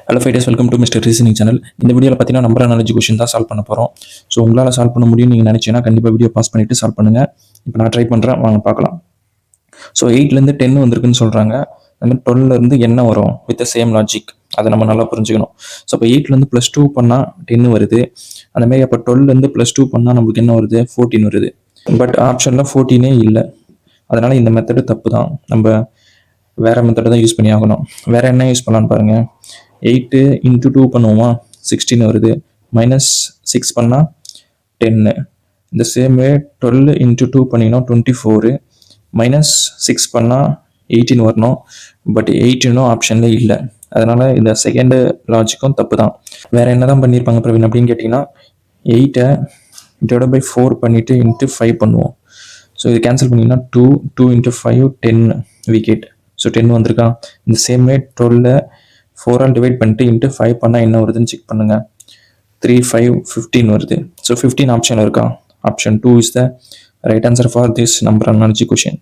Hello fighters, welcome to Mister Reasoning channel. இந்த வீடியோவில் பார்த்தீங்கன்னா நம்பர் அனாலஜி கொஷின் தான் சால்வ் பண்ண போகிறோம். ஸோ உங்களால் சால்வ் பண்ண முடியும்னு நீங்கள் நினச்சிங்கன்னா கண்டிப்பாக வீடியோ பாஸ் பண்ணிவிட்டு சால்வ் பண்ணுங்கள். இப்போ நான் ட்ரை பண்ணுறேன், வாங்க பார்க்கலாம். ஸோ 8லேருந்து 10 வந்திருக்குன்னு சொல்கிறாங்க. அந்த மாதிரி 12லேருந்து என்ன வரும் வித் த சேம் லாஜிக், அதை நம்ம நல்லா புரிஞ்சுக்கணும். ஸோ இப்போ 8லேருந்து +2 பண்ணால் 10 வருது. அந்தமாதிரி அப்போ 12லேருந்து +2 பண்ணால் நம்மளுக்கு என்ன வருது, 14 வருது. பட் ஆப்ஷனில் 14 இல்லை. அதனால் இந்த மெத்தடு தப்பு தான். நம்ம வேறு மெத்தடை தான் யூஸ் பண்ணி ஆகணும். வேறு என்ன யூஸ் பண்ணலான்னு பாருங்கள். 8 × 2 பண்ணுவோமா, 16 வருது. -6 பண்ணால் 10. இந்த சேம் வே 12 × 2 பண்ணிங்கன்னா 24. -6 பண்ணால் 18 வரணும். பட் 18 ஆப்ஷனில் இல்லை. அதனால் இந்த செகண்டு லாஜிக்கும் தப்பு தான். வேறு என்ன தான் பண்ணியிருப்பாங்க பிரவீன் அப்படின்னு கேட்டிங்கன்னா, 8 / 4 பண்ணிவிட்டு × 5 பண்ணுவோம். ஸோ இது கேன்சல் பண்ணிங்கன்னா 2 × 5 10 we get. ஸோ 10 வந்திருக்கா. இந்த சேம் வே 12 4 ஆல் டிவைட் பண்ணிட்டு × 5 பண்ணால் என்ன வருதுன்னு செக் பண்ணுங்கள். 3 5 15 வருது. ஸோ 15 ஆப்ஷன் இருக்கா. Option 2 is the right answer for this number analogy question.